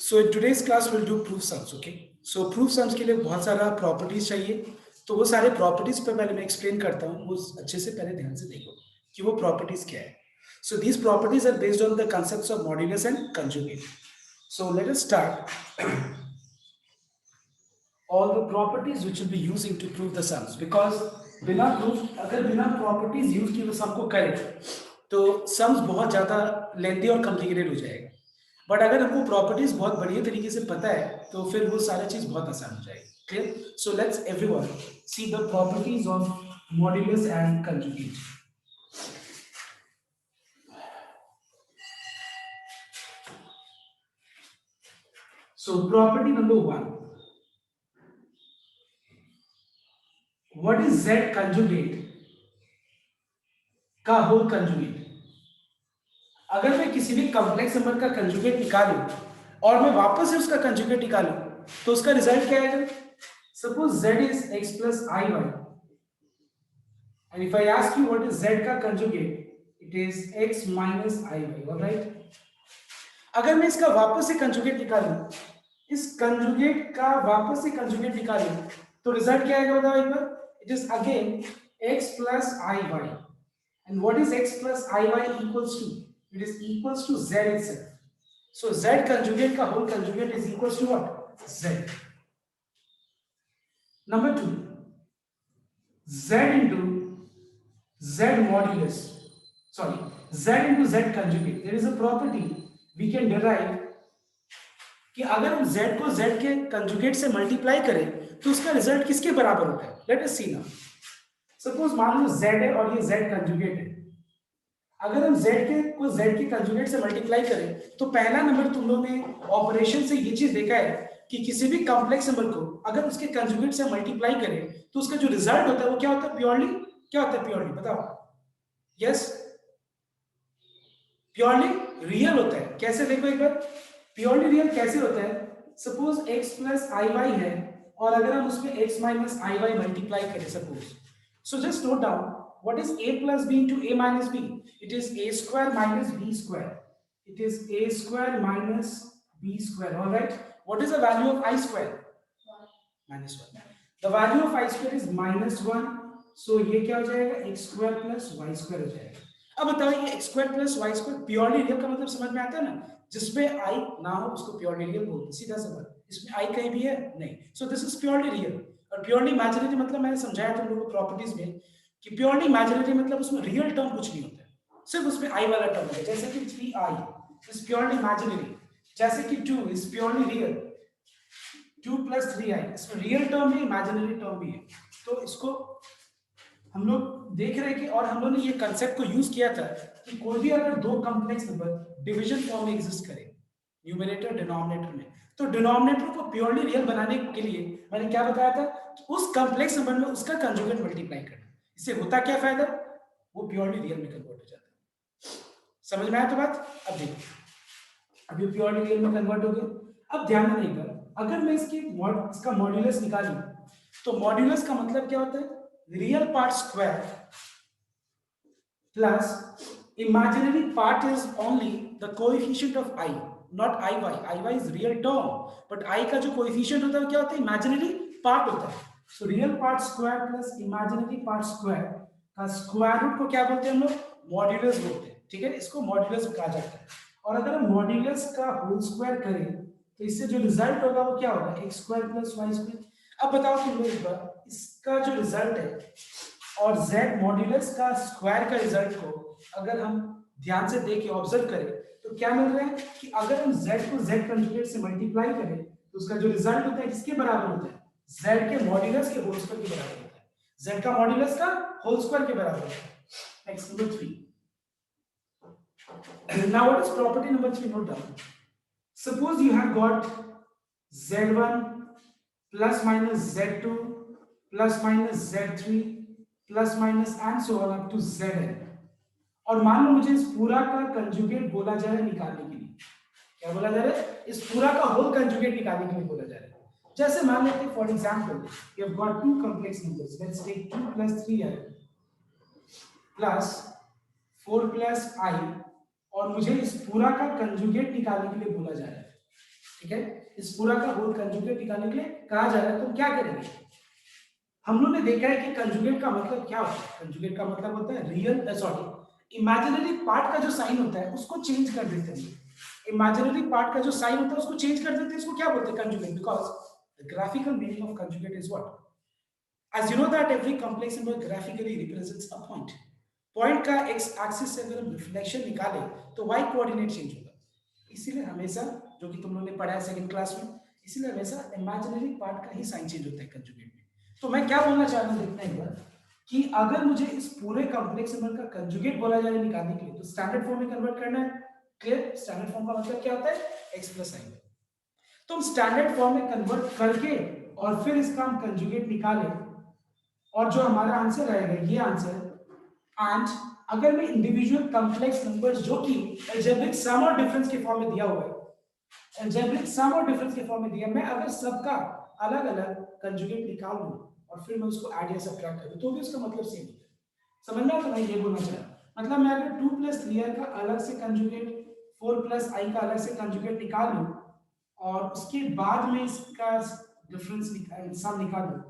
So in today's class we'll do proof sums, okay? So proof sums के लिए बहुत सारा प्रॉपर्टीज चाहिए, तो वो सारे प्रॉपर्टीज पे पहले मैं एक्सप्लेन करता हूँ, वो अच्छे से पहले ध्यान से देखो कि वो प्रॉपर्टीज क्या है. So these properties are based on the concepts of modulus and conjugate. So let us start all the properties which will be using to prove the sums, because बिना proof अगर बिना properties use किए sum को करें तो sums बहुत ज़्यादा lengthy और complicated हो जाएगा. बट अगर हमको प्रॉपर्टीज बहुत बढ़िया तरीके से पता है तो फिर वो सारा चीज बहुत आसान हो जाएगी. Clear? So let's everyone see the properties of modulus and conjugate. So property number 1, what is z conjugate का होल कंजुगेट. अगर मैं किसी भी कॉम्प्लेक्स नंबर का कंजुगेट निकालूं और मैं वापस से उसका कंजुगेट निकालूं तो उसका रिजल्ट क्या आएगा. Suppose z is x plus iy, and if I ask you what is z का conjugate, it is x minus iy. all right? अगर मैं इसका वापस से कंजुगेट निकालूं, इस कंजुगेट का वापस से कंजुगेट निकालूं तो रिजल्ट क्या आएगा बताओ एक बार. It is again x plus iy, and what is x plus iy equals to? It is equals to z itself. So z conjugate का whole conjugate is equals to what? Z. Number 2, z into z modulus, sorry, z into z conjugate. There is a property we can derive कि अगर हम z को z के conjugate से multiply करें तो उसका रिजल्ट किसके बराबर होता है. लेट अस सी नाउ. सपोज मान लो z है और ये z कंजुगेट है. अगर हम z के कंजुगेट से मल्टीप्लाई करें तो पहला नंबर तुम लोगों ने ऑपरेशन से ये चीज देखा है कि किसी भी कॉम्प्लेक्स नंबर को अगर उसके कंजुगेट से मल्टीप्लाई करें तो उसका जो रिजल्ट होता है वो क्या होता है. प्योरली क्या होता है. प्योरली बताओ. यस, प्योरली रियल होता है. कैसे देखो एक बार. प्योरली रियल कैसे होता है. Suppose x plus i Y है और अगर हम उसमें x minus i y multiply करें suppose, so just note down what is a plus b into a minus b. It is a square minus b square. It is a square minus b square. Alright. What is the value of i square. -1. The value of i square is -1. सो ये क्या हो जाएगा. x square plus y square हो जाएगा. अब बताओ ये x square plus y square purely real का मतलब समझ में आता है ना. जिसमें i ना हो उसको प्योरली रियल बोलते हैं. सीधा सा बात. इसमें i कहीं भी है नहीं. सो दिस इज प्योरली रियल. और प्योरली इमेजिनरी मतलब मैंने समझाया तुम लोगों को प्रॉपर्टीज में कि प्योरली इमेजिनरी मतलब उसमें रियल टर्म कुछ नहीं होता है, सिर्फ उसमें i वाला टर्म है. जैसे कि 3i इज प्योरली इमेजिनरी, जैसे कि 2 is purely real. 2 plus 3i इसमें रियल टर्म है, इमेजिनरी टर्म भी है. तो इसको हम लोग देख रहे हैं कि और हम लोग ने ये कंसेप्ट को यूज किया था कि कोई भी अगर दो कॉम्प्लेक्स नंबर डिवीजन फॉर्म में एग्जिस्ट करे न्यूमरेटर डिनोमिनेटर में, तो डिनोमिनेटर को प्योरली रियल बनाने के लिए मैंने क्या बताया था कि उस कॉम्प्लेक्स नंबर में उसका कंजुगेट मल्टीप्लाई करना. इससे होता क्या फायदा. वो प्योरली रियल में कन्वर्ट हो जाता है. समझ में आया तो बात. अब देखो अभी प्योरली रियल में कन्वर्ट हो गया. अब ध्यान देने का अगर मैं इसका मॉड्यूलस निकालूं तो मॉड्यूलस का मतलब क्या होता है. Real part square plus imaginary part is only the coefficient of I, not iy. iy is real term, but I का जो coefficient होता है क्या होता है. imaginary part होता है. so real part square plus imaginary part square का स्क्वायर रूट को क्या बोलते हैं हम लोग. मॉड्यूलस बोलते हैं. ठीक है, इसको मॉड्यूलस कहा जाता है. और अगर हम मॉड्यूलस का होल स्क्वायर करें तो इससे जो रिजल्ट होगा वो क्या होगा. X square plus y square. अब बताओ तुम लोग एक बार इसका जो रिजल्ट है और z मॉड्यूलस का स्क्वायर का रिजल्ट को अगर हम ध्यान से देखें ऑब्जर्व करें तो क्या मिल रहा है कि अगर हम z को z कंजुगेट से मल्टीप्लाई करें तो उसका जो रिजल्ट होता है किसके बराबर होता है. z के मॉड्यूलस के होल स्क्वायर के बराबर होता है. z का मॉड्यूलस का होल स्क्वायर के बराबर होता है. Next number 3. now what is property number 3. note down. suppose you have got z1 plus minus z2 plus minus z3 plus minus and so on up to zn, और मान लो मुझे इस पूरा का कंजुगेट बोला जा रहा है निकालने के लिए. क्या बोला जा रहा है. इस पूरा का होल कंजुगेट निकालने के लिए बोला जा रहा है. जैसे मान लेते हैं for example you have got two complex numbers. Let's take 2 plus 3i plus 4 plus i, और मुझे इस पूरा का कंजुगेट निकालने के लिए बोला जा रहा है. ठीक है, इस पूरा का होल कंजुगेट निकालने के लिए कहा जा रहा है। तो क्या करेंगे, हम लोग ने देखा है कि कंजुगेट का मतलब क्या होता है। कंजुगेट का मतलब होता है रियल सॉरी इमेजिनरी पार्ट का जो साइन होता है उसको चेंज कर देते हैं। इमेजिनरी पार्ट का जो साइन होता है उसको चेंज कर देते हैं, इसको क्या बोलते हैं, conjugate. Because the graphical meaning of conjugate is what, as you know that every complex number graphically represents a point. Point का x एक्सिस से अगर हम रिफ्लेक्शन निकालें तो y कोऑर्डिनेट चेंज होगा। इसीलिए हमेशा, जो कि तुम लोगों ने पढ़ा है सेकंड क्लास में, इसीलिए हमेशा इमेजिनरी पार्ट का ही साइन चेंज होता है कंजुगेट में। तो मैं क्या बोलना चाह रहा हूं, देखना एक बार, कि अगर मुझे इस पूरे कॉम्प्लेक्स नंबर का कंजुगेट बोला जाए निकालने के लिए तो स्टैंडर्ड फॉर्म में कन्वर्ट करना है। क्लियर, स्टैंडर्ड फॉर्म का मतलब क्या होता है, x प्लस आई। तो हम स्टैंडर्ड फॉर्म में कन्वर्ट करके और फिर इसका हम कंजुगेट निकालें और जो हमारा आंसर आएगा ये आंसर। एंड अगर मैं इंडिविजुअल कॉम्प्लेक्स नंबर्स जो कि अलजेब्रिक सम और डिफरेंस के फॉर्म में दिया हुआ है, अलजेब्रिक सम और डिफरेंस के फॉर्म में दिया, मैं अगर सबका अलग अलग कंजुगेट निकाल लूं और फिर मैं उसको ऐड या सब्ट्रैक्ट करूं तो भी उसका मतलब सेम होता है। समझ में? तो मैं ये बोलना चाह रहा हूं, मतलब मैं अगर 2 प्लस 3i का अलग से कंजुगेट, 4 प्लस i का अलग से कंजुगेट निकाल लूं और उसके बाद में इसका डिफरेंस सम निकाल लूं,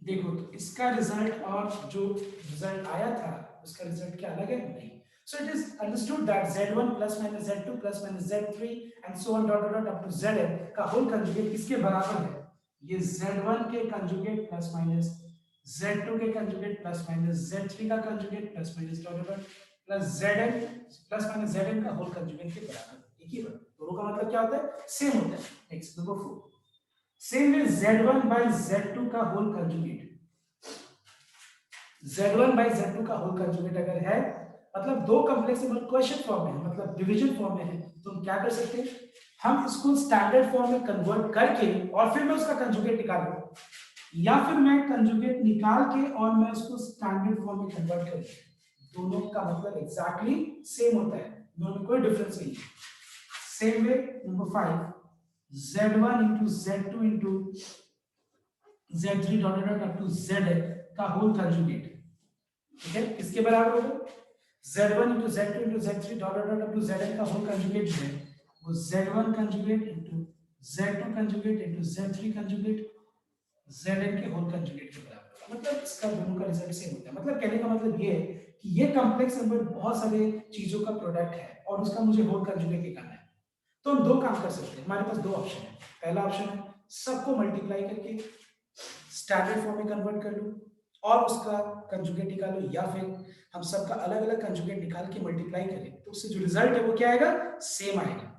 देखो तो इसका रिजल्ट और जो रिजल्ट आया था उसका रिजल्ट क्या अलग है? नहीं। So it is understood that z1 plus minus z2 plus minus z3 and so on dot dot dot up to zn का होल कंजुगेट किसके बराबर है? ये z1 के कंजुगेट प्लस माइनस z2 के कंजुगेट प्लस माइनस z3 का conjugate plus minus dot dot plus zn plus minus zn का whole conjugate के बराबर। एक ही बात, दोनों का मतलब क्या होता है? सेम होता है। Next number 4, same way z1 by z2 का whole conjugate, z1 by z2 का होल कंजुगेट अगर है, मतलब दो कॉम्प्लेक्स नंबर क्वेश्चन फॉर्म में है, मतलब डिवीजन फॉर्म में है, तो हम क्या कर सकते हैं, हम इसको स्टैंडर्ड फॉर्म में कन्वर्ट करके और फिर मैं उसका कंजुगेट निकालूं, या फिर मैं कंजुगेट निकाल के और मैं उसको स्टैंडर्ड फॉर्म में कन्वर्ट करूं, दोनों का मतलब एग्जैक्टली सेम होता है, दोनों में कोई डिफरेंस नहीं है। Same way number 5, z1 into z2 into z3 dot dot up to zn का होल कंजुगेट, ठीक है, किसके बराबर होगा? z1 into z2 into z3 dot dot up to zn का होल कंजुगेट जो है वो z1 conjugate into z2 conjugate into z3 conjugate zn के होल कंजुगेट के बराबर होगा। मतलब इसका दोनों का रिजल्ट सेम होता है। मतलब कहने का मतलब ये है कि ये कॉम्प्लेक्स नंबर बहुत सारे चीजों का प्रोडक्ट है और उसका मुझे होल कंजुगेट निकालना है। तो हम दो काम कर सकते हैं, हमारे पास दो ऑप्शन है। पहला ऑप्शन है सबको मल्टीप्लाई करके स्टैंडर्ड फॉर्म में कन्वर्ट कर लूं और उसका कंजुगेट निकालो, या फिर हम सबका अलग अलग कंजुगेट निकाल के मल्टीप्लाई करें तो उससे जो रिजल्ट है वो क्या आएगा? सेम आएगा।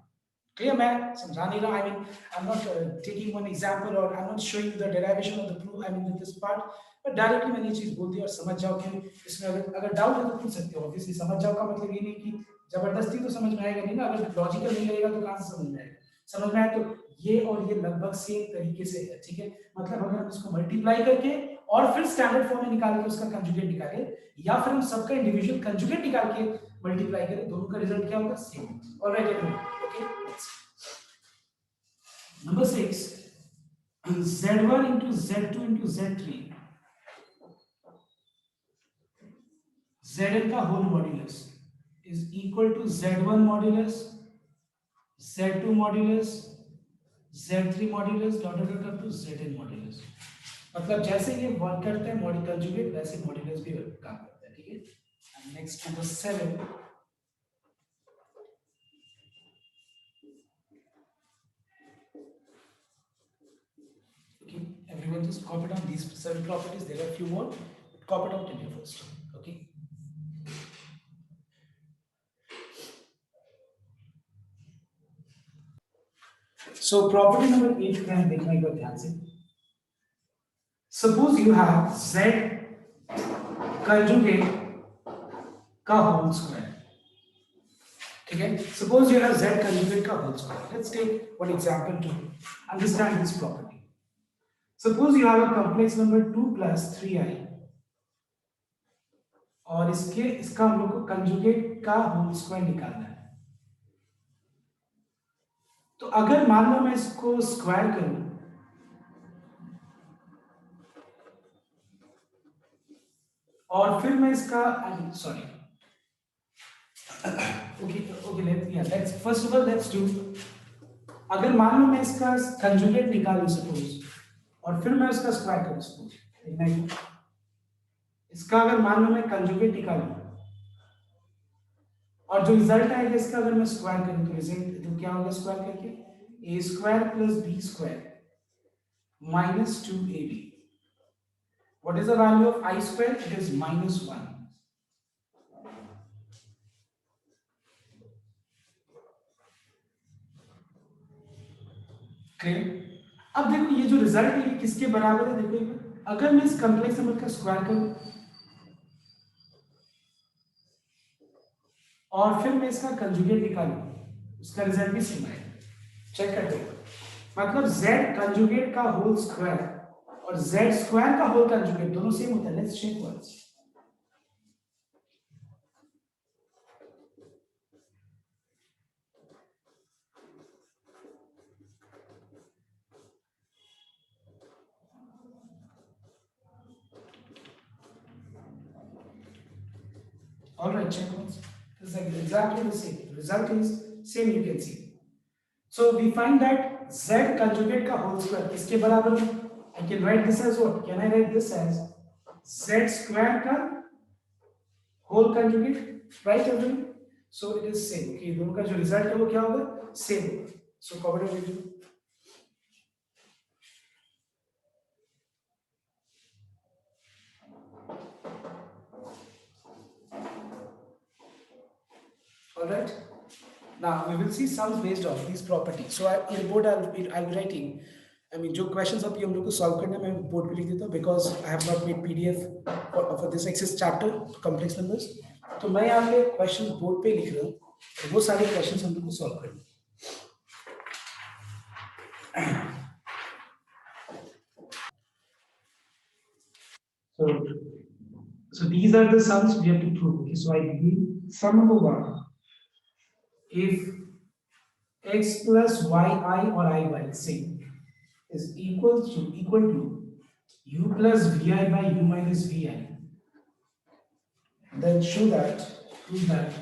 क्लियर? मैं समझा नहीं रहा, I mean I am not taking one example और I am not showing the derivation of the proof, I mean with this part, but directly मैंने ये चीज बोल दी और समझ जाओ कि इसमें अगर डाउट है तो पूछ सकते हो। ऑब्वियसली समझ जाओ का मतलब ये नहीं कि जबरदस्ती तो समझ में आएगा नहीं ना, अगर लॉजिकल नहीं लगेगा तो कहां से समझ में आएगा? समझ में आए तो ये और ये लगभग सेम तरीके से है, ठीक है। मतलब अगर हम इसको मल्टीप्लाई करके और फिर स्टैंडर्ड फॉर्म में निकाल के उसका कंजुगेट निकाले, या फिर हम सबका इंडिविजुअल कंजुगेट निकाल के मल्टीप्लाई करें, दोनों का रिजल्ट क्या होगा? Same. Alright, okay. Number 6, z1 into z2 into z3 zn का whole modulus is equal to z1 modulus z2 modulus z3 modulus dot dot dot to zn modulus. मतलब जैसे ये वर्क करते हैं मॉड्यूल कंजुगेट, वैसे modulus भी काम करता है, ठीक है। Next number 7, okay, everyone just copy down these 7 properties. There are a few more, but copy down 10 first, okay. So property number 8 का है, देखना एक बार ध्यान से। Suppose you have z conjugate का होल स्क्वायर, ठीक है। Suppose you have z conjugate का whole square. Let's take one example to understand this property. Suppose you have a complex number 2 plus 3i और इसका हम लोग को कंजुगेट का होल स्क्वायर निकालना है। तो अगर मान लो मैं इसको स्क्वायर करूं और फिर मैं इसका sorry let's first of all let's do, अगर मान लो मैं इसका कंजुगेट निकालूं सपोज, और फिर मैं उसका स्क्वायर करूं सपोज, इसका अगर मान लो मैं कंजुगेट निकालूं और जो रिजल्ट आएगा इसका अगर मैं स्क्वायर करूं तो रिजल्ट तो क्या होगा, स्क्वायर करके A square plus B square minus 2ab. What is the value of I square? It is -1. Clear? अब देखो ये जो रिजल्ट है ये किसके बराबर है, देखो अगर मैं इस कॉम्प्लेक्स नंबर का स्क्वायर करूं और फिर मैं इसका कंजुगेट निकालूं, उसका रिजल्ट भी सेम आएगा. चेक कर दो, मतलब z कंजुगेट का होल स्क्वायर और z स्क्वायर का होल कंजुगेट दोनों सेम होता है. Let's check once. All right, check once. This is exactly the same. The result is same. You can see. So we find that z conjugate का whole square किसके बराबर है? I can write this as what? Can I write this as z square का whole conjugate? Right, everyone? So it is same. Okay, दोनों का जो result है वो क्या होगा? Same. So covered everything. All right. Now we will see sums based on these properties. So in board I'll be writing. I mean, जो questions अभी हम लोग को solve करना है मैं board पे लिख देता हूँ because I have not made PDF for this exercise chapter complex numbers. तो मैं यहाँ पे questions board पे लिख रहा हूँ. तो वो सारे questions हम लोग को solve करने. So these are the sums we have to prove. Okay, so I begin sum number 1. If x plus yi or iy say is equal to u plus vi by u minus vi, then prove that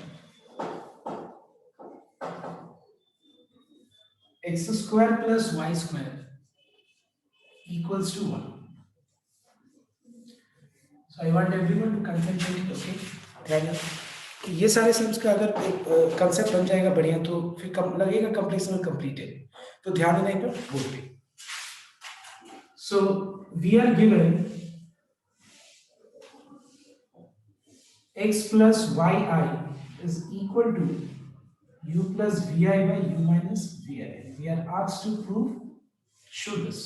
x square plus y square equals to 1. So I want everyone to concentrate. Okay, ये सारे sums का अगर एक concept बन जाएगा बढ़िया तो फिर कम लगेगा कॉम्प्लेक्स नंबर कंप्लीट है. तो ध्यान देना पर बोर्ड पे. So we are given x plus yi is equal to u plus vi by u minus vi. We are asked to prove, show this.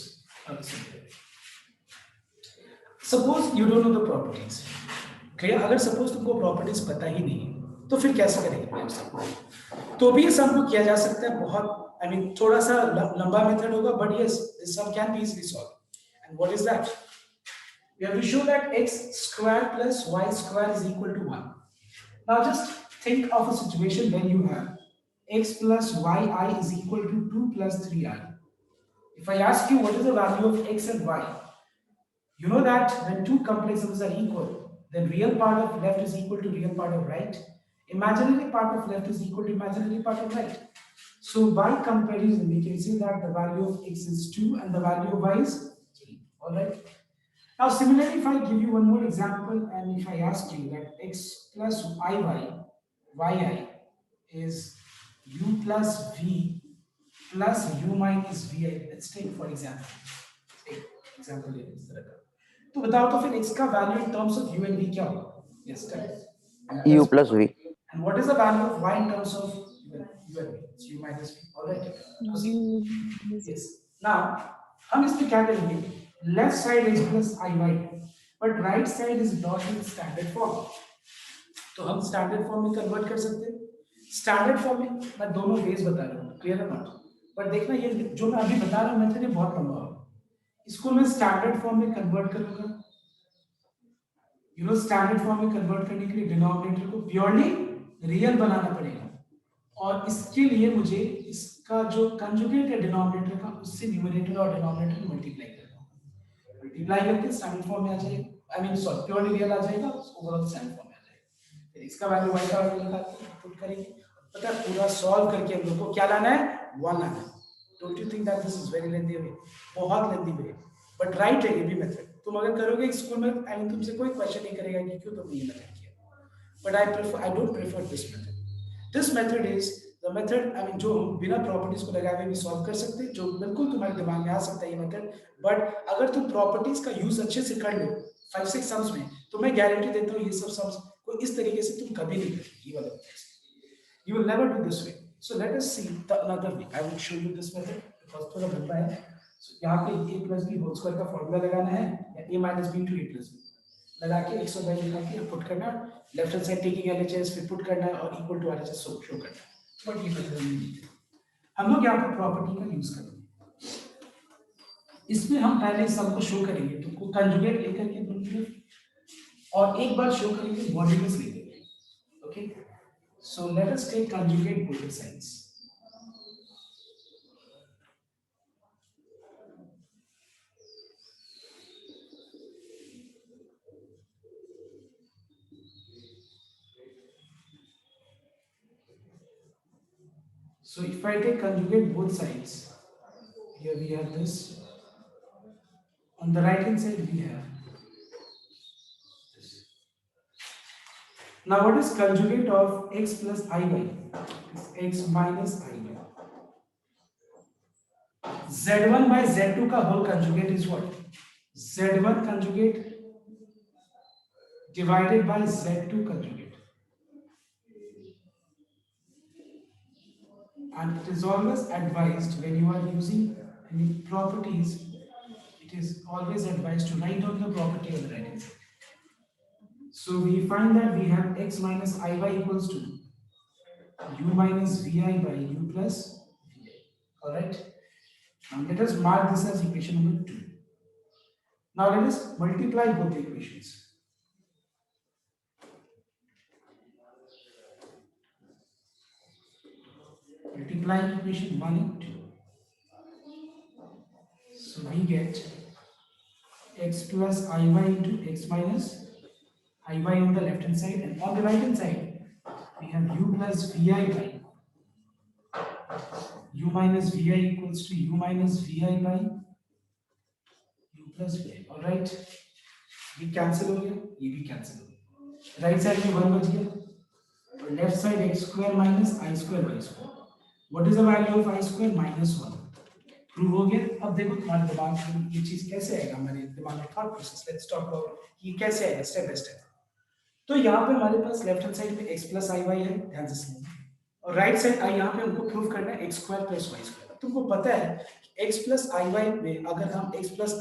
Suppose you don't know the properties. Clear? अगर suppose तुमको properties पता ही नहीं तो फिर कैसे करेंगे? तो भी ये सम को किया जा सकता है. बहुत आई मीन थोड़ा सा लंबा मेथड होगा but yes this sum can be easily solve. And what is that? We have to show that x square plus y square is equal to 1. Now just think of a situation when you have x plus yi is equal to 2 plus 3i. If I ask you what is the value of x and y, you know that when two complex numbers are equal, then real part of left is equal to real part of right. Imaginary part of left is equal to imaginary part of right. So by comparison, we can say that the value of x is 2 and the value of y is 3. All right. Now similarly, if I give you one more example and if I ask you that x plus yi is u plus v plus u minus vi. Let's take for example. Take example ले इस तरह का. तो बताओ तो फिर x का value in terms of u and v क्या होगा? Yes, u plus v. And what is the value of y in terms of u and v? It's u minus v. All right. Yes. Now हम इसमें क्या करेंगे? Left side x plus iy, but right side is not in standard form. तो हम standard form में convert कर सकते हैं. स्टैंडर्ड फॉर्म में मैं दोनों वेज बता रहा हूँ. क्लियर है नॉट? बट देखना ये जो मैं अभी बता रहा हूँ मेथड ये बहुत लंबा होगा. इसको मैं स्टैंडर्ड फॉर्म में कन्वर्ट करूंगा. स्टैंडर्ड फॉर्म में कन्वर्ट करने के लिए डिनोमिनेटर को प्योरली रियल बनाना पड़ेगा और इसके लिए मुझे इसका जो कंजुगेट है डिनोमिनेटर का उससे न्यूमरेटर और डिनोमिनेटर मल्टीप्लाई करना होगा. मल्टीप्लाई करके स्टैंडर्ड फॉर्म में आ जाएगा. I mean sorry purely real आ जाएगा, ओवरऑल स्टैंडर्ड फॉर्म में आ जाएगा. फिर इसका वैल्यू y का वैल्यू निकाल के पुट करेंगे. पता है पूरा सॉल्व करके हम लोग को क्या लाना है, 1 लाना है. Don't you think that this is very lengthy way, बहुत लेंथी वे, बट राइट है ये भी मेथड. तुम अगर करोगे स्कूल में, आई मीन तुमसे कोई क्वेश्चन नहीं करेगा कि क्यों तुमने ये मेथड किया. But I don't prefer this method. This method is the method, I mean जो हम बिना प्रॉपर्टीज को लगाए हुए भी सॉल्व कर सकते हैं, जो बिल्कुल तुम्हारे दिमाग में आ सकता है ये मेथड. बट अगर तुम प्रॉपर्टीज का यूज अच्छे से कर लो 5-6 सम्स में, तो मैं गारंटी देता हूँ ये सब सम्स को इस तरीके से तुम कभी नहीं करोगे. ये वाला you will never do this way. So let us see the another way. I will show you this method because थोड़ा लंबा है. So यहाँ पे a plus b whole square का फॉर्मूला लगाना है, या a minus b to a plus b लगा के 100 बाई लगा के पुट करना, left hand side taking LHS फिर पुट करना और इक्वल टू आरएचएस शो करना. बट ये मेथड नहीं, हम लोग यहाँ पे प्रॉपर्टी का यूज करेंगे. इसमें हम पहले सबको शो करेंगे, तुमको कंजुगेट लेकर के दोनों तरफ, और एक बार शो करेंगे मॉड्यूलस लेकर. Okay, so let us take conjugate both the sides. So if I take conjugate both sides, here we have this. On the right hand side we have this. Now what is conjugate of x plus iy? It's x minus iy. z1 by z2 का whole conjugate is what? z1 conjugate divided by z2 conjugate. And it is always advised when you are using any properties, it is always advised to write down the property on the right hand side. So we find that we have x minus iy equals to u minus vi by u plus vi. Alright. Now let us mark this as equation number 2. Now let us multiply both the equations. Multiplying equation 1 and 2. So we get x plus iy into x minus iy on the left hand side, and on the right hand side we have u plus vi by u minus vi equals to u minus vi by u plus vi. All right, ये cancel हो गया, ये भी cancel हो गया. Right side में 1 बच गया और left side x square minus i square y square. What is the value of i square? -1. Prove हो गया. अब देखो तुम्हारे दिमाग में ये चीज कैसे आएगा, हमारे दिमाग में thought process. Let's talk about ये कैसे आएगा स्टेप बाय स्टेप. तो यहाँ पे हमारे पास लेफ्ट हैंड साइड पे x प्लस आई वाई है, ध्यान से सुनिए, और राइट साइड आई यहाँ पे हमको प्रूव करना है x square plus y square. तुमको पता है कि x प्लस आई वाई में अगर हम x प्लस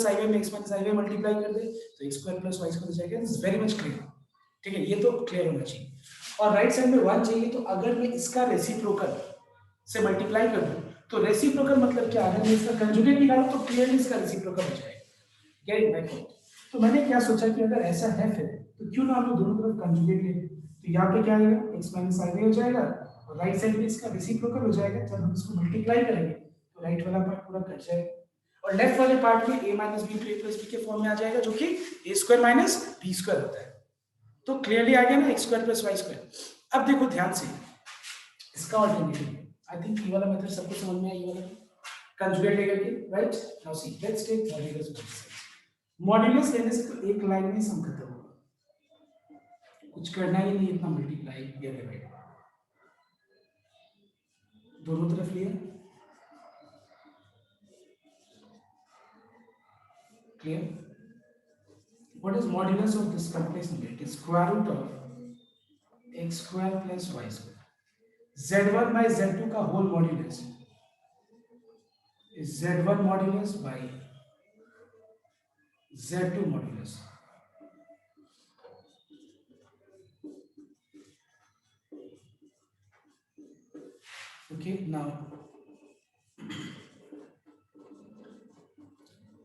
आई वाई में x minus i y multiply कर दे तो x square plus y square हो जाएगा. This is very much clear. ठीक है, ये तो क्लियर होना चाहिए. और राइट साइड में 1 चाहिए, तो अगर मैं इसका रेसिप्रोकल से मल्टीप्लाई कर दूं तो रेसिप्रोकल मतलब क्या, अगर मैं इसका कंजुगेट निकालूं तो क्लियरली इसका रेसिप्रोकल हो जाएगा. Gate my point. तो मैंने क्या सोचा कि अगर ऐसा है फिर तो क्यों ना हम लोग दोनों तरफ कंजुगेट ले. तो यहाँ पे क्या आएगा, x माइनस आई हो जाएगा और राइट साइड में इसका रेसिप्रोकल हो जाएगा. जब हम इसको मल्टीप्लाई करेंगे तो राइट वाला पार्ट पूरा कट जाएगा और लेफ्ट वाले पार्ट में a minus b to a plus b के फॉर्म में आ जाएगा, जो कि a square minus b square होता है. तो क्लियरली आ गया ना, x square plus y square. अब देखो ध्यान से इसका ऑल्टरनेटिव. आई थिंक ये वाला मेथड सबको समझ में आया, ये वाला कंजुगेट लेकर के. Right, now see let's take modulus. Modulus लेने से तो एक लाइन में सम खत्म होगा, कुछ करना ही नहीं, इतना मल्टीप्लाई या डिवाइड दोनों तरफ लिया. Clear? What is modulus of this complex number? It is square root of x square plus y square. z1 by z2 का whole modulus is z1 modulus by z2 modulus. Okay, now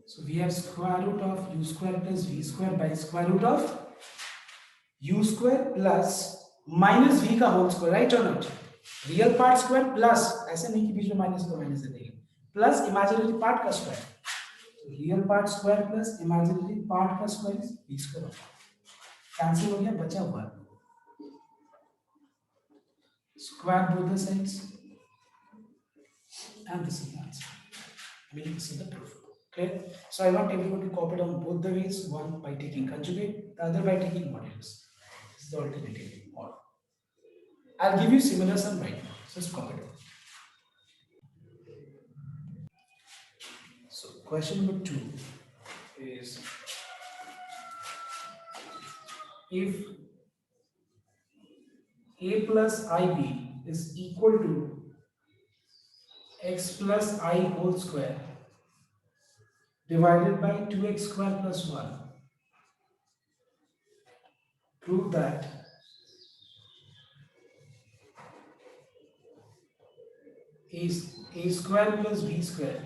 so we have square root of u square plus v square by square root of u square plus minus v का whole square. Right और not? Real part square plus, ऐसे नहीं कि बीच में minus को minus दे देंगे, plus imaginary part का स्क्वायर. तो real part square plus imaginary part का square is v square. Cancel हो गया, बचा हुआ. square both the sides, and this is the answer. I mean, this is the proof. Clear? So I want everyone to copy down both the ways, one by taking conjugate, the other by taking modulus. This is the alternative model. I'll give you similar sum right now. Just copy down. So question number 2 is, if a plus ib is equal to x plus I whole square divided by 2x square plus 1, prove that a square plus b square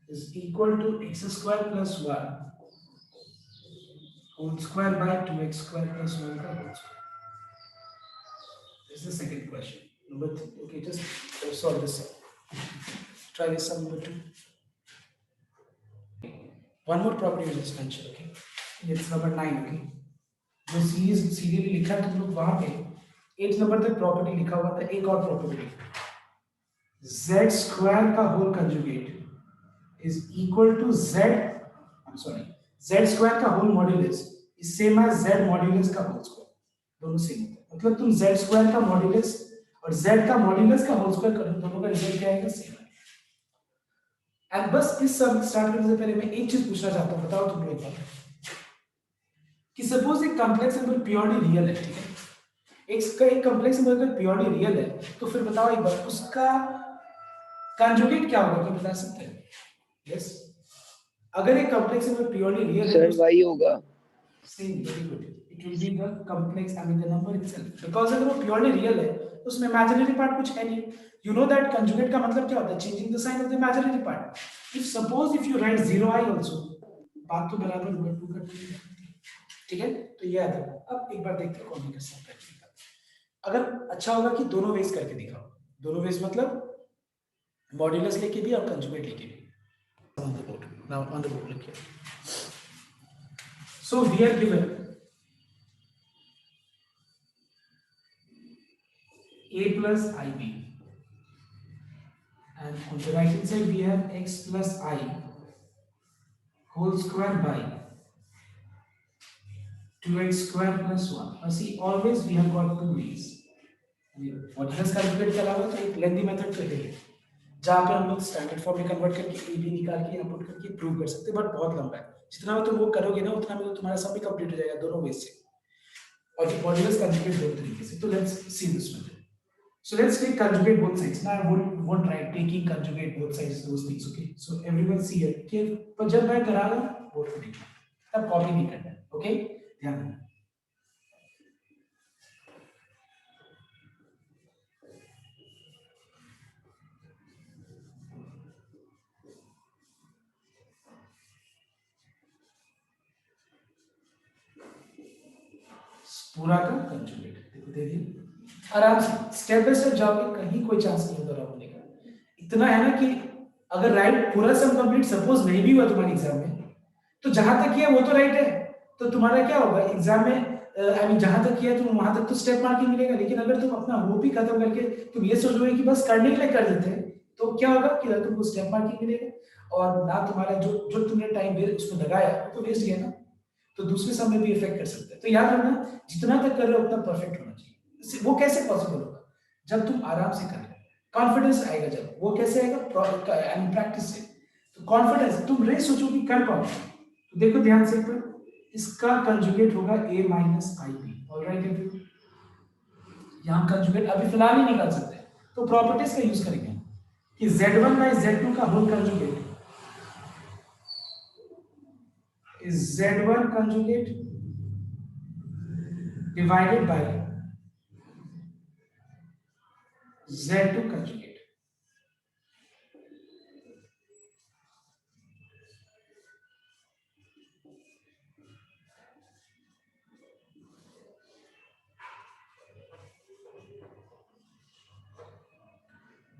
is equal to x square plus 1 whole square by 2x square plus 1 का whole square. This is the second question. Number 3. Okay, just solve this sum. Try this sum number 2. One more property we just mentioned. Okay, it's number 9. Okay, जो serially लिखा है तुम लोग वहां पे 8 number तक property लिखा हुआ था. एक और प्रॉपर्टी, z स्क्वायर का whole conjugate is equal to z square का whole modulus is same as z modulus का होल स्क्वायर. दोनों सेम होते हैं. मतलब तुम z स्क्वायर का मॉड्यूलस और z का मॉड्यूलस का होल स्क्वायर करो, दोनों का रिजल्ट क्या आएगा? सेम है. एंड बस इस सब स्टार्ट करने से पहले मैं एक चीज पूछना चाहता हूं. बताओ तुम लोग कि सपोज एक कॉम्प्लेक्स नंबर प्योरली रियल है. ठीक है, एक कॉम्प्लेक्स नंबर अगर प्योरली रियल है तो फिर बताओ एक बार उसका कंजुगेट क्या होगा? क्या बता सकते हैं? यस, अगर एक कॉम्प्लेक्स नंबर प्योरली रियल है सर y होगा. Same, very good. It will be the complex, I mean the number itself, because अगर वो प्योरली रियल है तो उसमें इमेजिनरी पार्ट कुछ है नहीं. यू नो दैट कंजुगेट का मतलब क्या होता है? Changing the sign of the imaginary part. If you write 0i also, बात तो बराबर होगा 2 का 2. ठीक है, तो ये आता है. अब एक बार देखते हैं कौन कर सकता है. अगर अच्छा होगा कि दोनों वेज करके दिखाओ. दोनों वेज मतलब मॉड्यूलस लेके भी और कंजुगेट लेके भी. On the board, now on the board लिखिए. So we are given a plus ib and on the right hand side we have x plus I whole square by 2x square plus 1. Now see, always we have got two ways. Modulus calculate करा हुआ तो एक lengthy method तो है जहाँ पे हम लोग स्टैंडर्ड फॉर्म में कन्वर्ट करके a b निकाल के यहाँ पुट करके प्रूव कर सकते हैं, बट बहुत लंबा है. जितना तुम वो करोगे ना उतना में तो तुम्हारा सब भी कंप्लीट हो जाएगा दोनों वेज से. और ये मॉड्यूलस कैलकुलेट दो तरीके से. तो let's see this method. So let's take conjugate both sides. Now I won't write taking conjugate both sides, those things. Okay. So everyone see here. Okay. पर जब मैं करा रहा बोर्ड पे लिखना, तब कॉपी नहीं करना. Okay. ध्यान रखना. पूरा का कंजुगेट देखो दे दिया. आराम से स्टेप बाय स्टेप जाओगे, कहीं कोई चांस नहीं होगा होने का. इतना है ना कि अगर राइट पूरा सम कंप्लीट सपोज नहीं भी हुआ तुम्हारे एग्जाम में, तो जहां तक किया वो तो राइट है. तो तुम्हारा क्या होगा एग्जाम में, आई मीन जहां तक किया तुम वहां तक तो स्टेप मार्किंग मिलेगा. लेकिन अगर तुम अपना होप ही खत्म करके तुम ये सोचोगे कि बस करने के लिए कर देते हैं, तो क्या होगा कि तुमको स्टेप मार्किंग मिलेगा और ना तुम्हारा जो तुमने टाइम उसमें लगाया तो वेस्ट गया ना. तो दूसरे सम में भी इफेक्ट कर सकते हैं. तो याद रखना जितना तक कर रहे हो उतना परफेक्ट होना चाहिए. वो कैसे पॉसिबल होगा? जब तुम आराम से कर रहे हो, कॉन्फिडेंस आएगा. जब वो कैसे आएगा? प्रैक्टिस से. तो कॉन्फिडेंस तुम रे सोचो कि कर पाओगे. तो देखो ध्यान से, इसका कंजुगेट होगा a minus ib. Alright everyone, यहां कंजुगेट अभी फिलहाल ही निकाल सकते हैं. तो प्रॉपर्टीज का यूज करेंगे कि z1 बाय z2 का whole conjugate is z1 conjugate divided by z2 conjugate.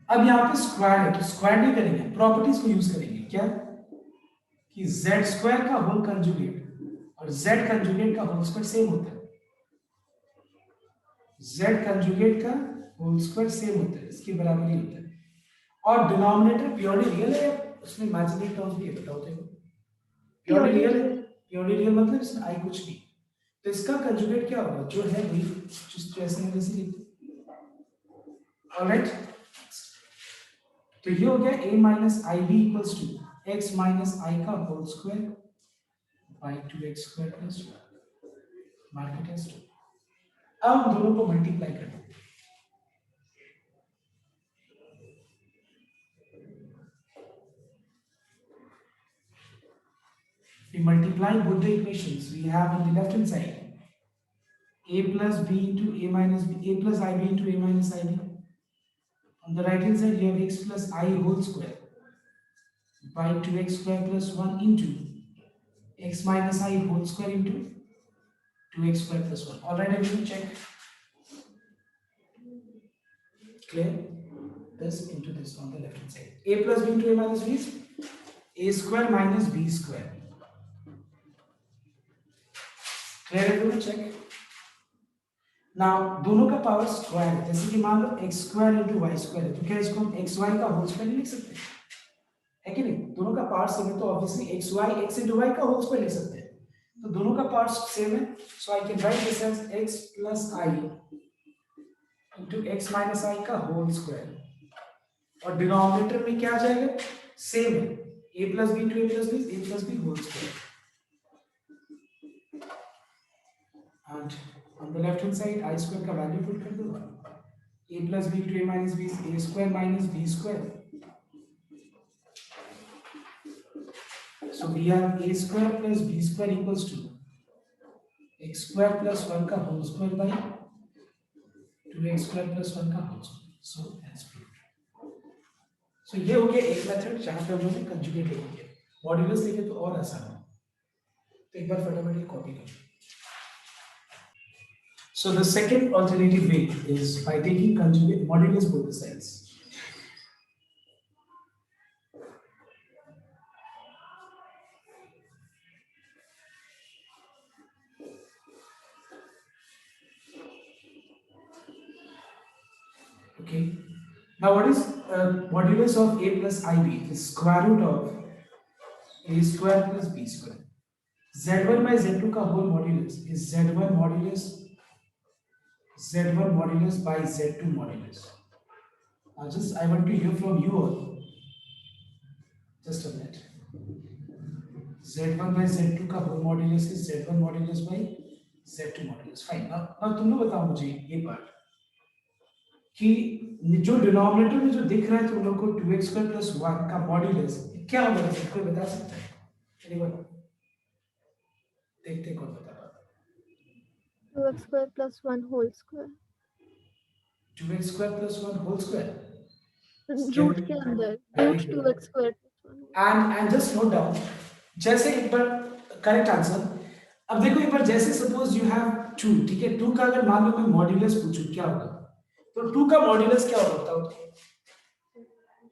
अब यहां पे स्क्वायर है तो स्क्वायर नहीं करेंगे, प्रॉपर्टीज को यूज करेंगे. क्या कि z स्क्वायर का होल कंजुगेट और z कंजुगेट का होल स्क्वायर सेम होता है. z कंजुगेट का होल स्क्वायर सेम होता है, इसके बराबर ही होता है। और डिनोमिनेटर प्योरली रियल है या उसमें इमेजिनरी टर्म्स भी है, बताओ देखो। प्योरली रियल है, प्योरली रियल मतलब इसमें आई कुछ नहीं, तो इसका कंजुगेट क्या होगा, जो है वही जिस जैसे है वैसे लिखते। ऑलराइट, तो ये हो गया a minus i B equals to X minus i का whole square by 2x square plus market S two. अब हम दोनों को मल्टीप्लाई कर देते हैं। We multiply both the equations. We have on the left hand side a plus b into a minus b, a plus ib into a minus ib. On the right hand side, you have x plus I whole square by 2x square plus 1 into x minus I whole square into 2x square plus 1. All right, everyone, check. Clear? This into this on the left hand side. A plus b into a minus b is a square minus b square. Clear, everyone, check. Now दोनों का power square है, जैसे कि मान लो x square into y square है, तो क्या इसको हम xy का होल स्क्वायर लिख सकते हैं, है कि नहीं? दोनों का पार्ट सेम है तो ऑब्वियसली x इंटू वाई का होल स्क्वायर लिख सकते हैं, तो दोनों का पार्ट सेम है, so I can write this as x plus i into x minus i का होल स्क्वायर, और डिनोमिनेटर में क्या आ जाएगा, सेम है, a plus b into a plus b whole square, and on the left hand side I square का value put कर दो, a plus b into a minus b is a square minus b square, so we have a square plus b square equals to x square plus 1 का whole square by 2x square plus 1 का whole square, so hence proved. so ये हो गया एक method जहां पे हम लोगों ने कंजुगेट लेके मॉड्यूलस लेके तो और आसान है, तो एक बार फटाफट ये कॉपी करो. So the second alternative way is by taking conjugate modulus both the sides. Okay. Now what is modulus of a plus ib? The square root of a square plus b square. Z1 by Z2 का whole modulus is Z1 modulus by Z2 modulus. Now just I want to hear from you all. Just a minute. Z1 by Z2 का whole modulus is Z1 modulus by Z2 modulus. Fine. Now तुम लोग बताओ मुझे ये part कि जो denominator में जो दिख रहा है तुम लोग को 2x square plus 1 का मॉड्यूलस क्या होगा, कोई बता सकता है? Anyone? देखते कौन बता पाता है. 2x square plus 1 whole square. 2x square plus 1 whole square. Root के अंदर root 2x square plus 1. And just note down. जैसे एक बार करेक्ट आंसर. अब देखो एक बार जैसे सपोज यू हैव 2, ठीक है, 2 का अगर मान लो मैं मॉड्यूलस पूछूं क्या होगा, तो 2 का मॉड्यूलस क्या होगा बताओ?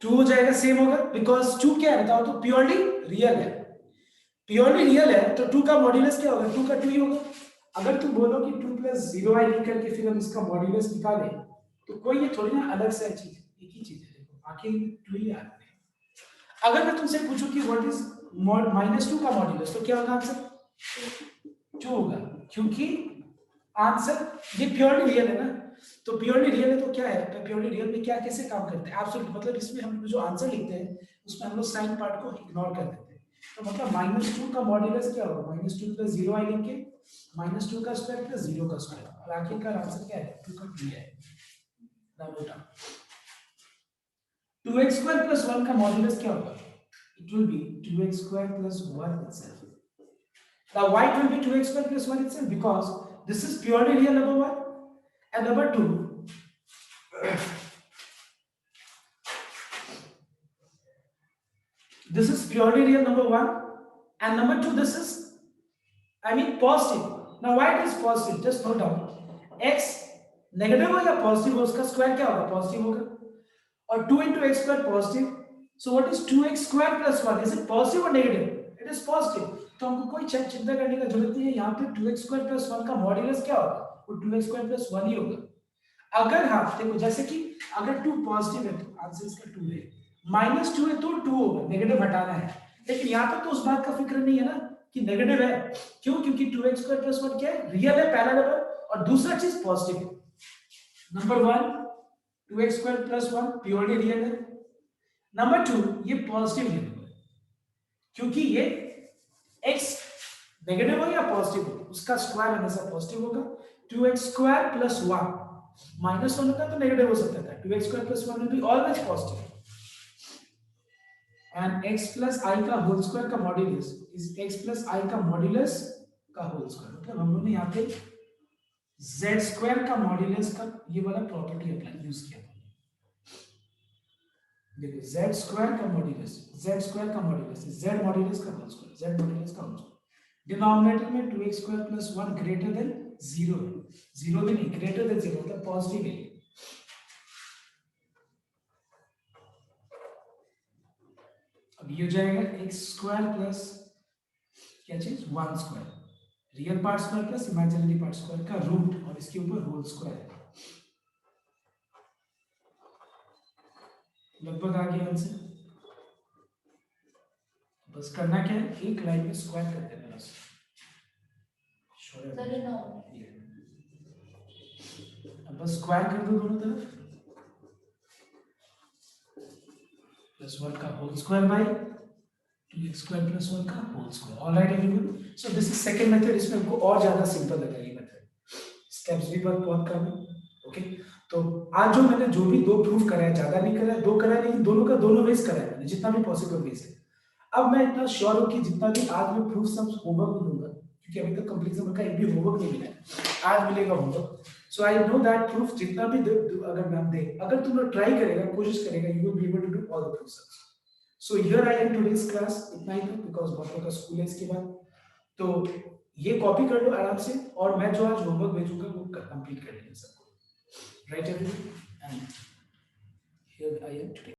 2 हो जाएगा, सेम होगा, बिकॉज 2 क्या है बताओ? तो प्योरली रियल है. प्योरली रियल है तो 2 का मॉड्यूलस क्या होगा? 2 का 2 ही होगा. अगर तुम बोलो कि 2 प्लस 0 आई लिख करके फिर हम इसका मॉड्यूलस निकालें, तो कोई ये थोड़ी ना अलग सा चीज, एक ही चीज है. देखो आखिर 2 ही आ रहे हैं. अगर मैं तुमसे पूछूं कि व्हाट इज -2 का मॉड्यूलस, तो क्या होगा आंसर? 2 होगा, क्योंकि आंसर ये प्योरली रियल है ना. तो प्योरली रियल है तो क्या है, तो प्योरली रियल में क्या कैसे काम करते हैं एब्सोल्यूट, मतलब इसमें हम जो आंसर लिखते हैं उसमें हम लोग साइन पार्ट को इग्नोर कर देते हैं. तो मतलब -2 का मॉड्यूलस क्या होगा? -2 प्लस 0 आई लिख के -2 का स्क्वायर प्लस 0 का स्क्वायर, और आखिरकार आंसर क्या है? 2 का 2 है. Now note down. 2x square plus 1 का मॉड्यूलस क्या होगा? It will be 2x square plus 1 itself. Now why it will be 2x square plus 1 itself? Because this is purely real, number 1, and number 2 this is purely real, number 1, and number 2 this is, I mean, positive. Now why it is positive? Just note down, x negative हो या positive हो, उसका square क्या होगा? Positive होगा. और 2 into x square positive, so what is 2x square plus 1? Is it positive or negative? It is positive. तो हमको कोई चिंता करने का जरूरत नहीं है. यहाँ पे 2x square plus 1 का मॉड्यूलस क्या होगा? वो 2x square plus 1 ही होगा. अगर हाँ देखो जैसे कि अगर 2 पॉजिटिव है तो आंसर इसका 2 है, -2 है तो 2 होगा, नेगेटिव हटाना है। लेकिन यहाँ पे तो उस बात का फिक्र नहीं है ना कि नेगेटिव है, क्यों? क्योंकि 2x स्क्वायर प्लस 1 क्या है? रियल है पहला नंबर, और दूसरा चीज पॉजिटिव है। Number 1 2x square plus 1 purely real है। नंबर 2 ये पॉजिटिव है क्योंकि ये x नेगेटिव हो या पॉजिटिव हो उसका स्क्वायर हमेशा पॉजिटिव होगा। 2x स्क्वायर प्लस 1 -1 होता तो नेगेटिव हो सकता था, 2x square plus 1 will be always positive. And x plus i का होल स्क्वायर का modulus is x plus i का मॉड्यूलस का होल स्क्वायर। मतलब हम लोगों ने यहाँ पे z स्क्वायर का मॉड्यूलस का ये वाला प्रॉपर्टी अप्लाई यूज किया था। देखो z स्क्वायर का मॉड्यूलस z स्क्वायर का मॉड्यूलस z मॉड्यूलस का होल स्क्वायर z मॉड्यूलस का होल स्क्वायर। डिनोमिनेटर में 2x square plus 1 greater than 0 है, 0 भी नहीं, ग्रेटर देन 0 मतलब पॉजिटिव है। अब ये हो जाएगा x स्क्वायर प्लस क्या चीज 1 square, real part square plus imaginary part square का रूट और इसके ऊपर होल स्क्वायर। लगभग आ गया आंसर। बस करना क्या है, एक लाइन में स्क्वायर कर देना बस। अब बस स्क्वायर कर दो दोनों तरफ, प्लस 1 का whole square by 2x square plus 1 का whole square. Alright everyone, so this is second method. इसमें हमको और ज्यादा सिंपल लगा ये मेथड, स्टेप्स भी बहुत कम है। ओके, तो आज जो मैंने जो भी दो प्रूफ कराया, ज्यादा नहीं कराया, दो कराया, लेकिन दोनों का दोनों वेज कराया मैंने, जितना भी पॉसिबल वेज है। अब मैं इतना श्योर हूं कि जितना भी आज मैं प्रूफ सब होमवर्क में दूंगा, क्योंकि अभी तक कंप्लीट का एक भी होमवर्क नहीं मिला है, आज मिलेगा homework. So I know that proof जितना भी अगर मैम दे, अगर तुम लोग ट्राई करेगा, कोशिश करेगा, you will be able to do all the proofs. So here I am today's class, इतना ही था बिकॉज़ बहुत लोग का स्कूल है इसके बाद। तो ये कॉपी कर लो आराम से, और मैं जो आज होमवर्क भेजूंगा वो कंप्लीट कर लेना सबको। Right everyone, and here I M today.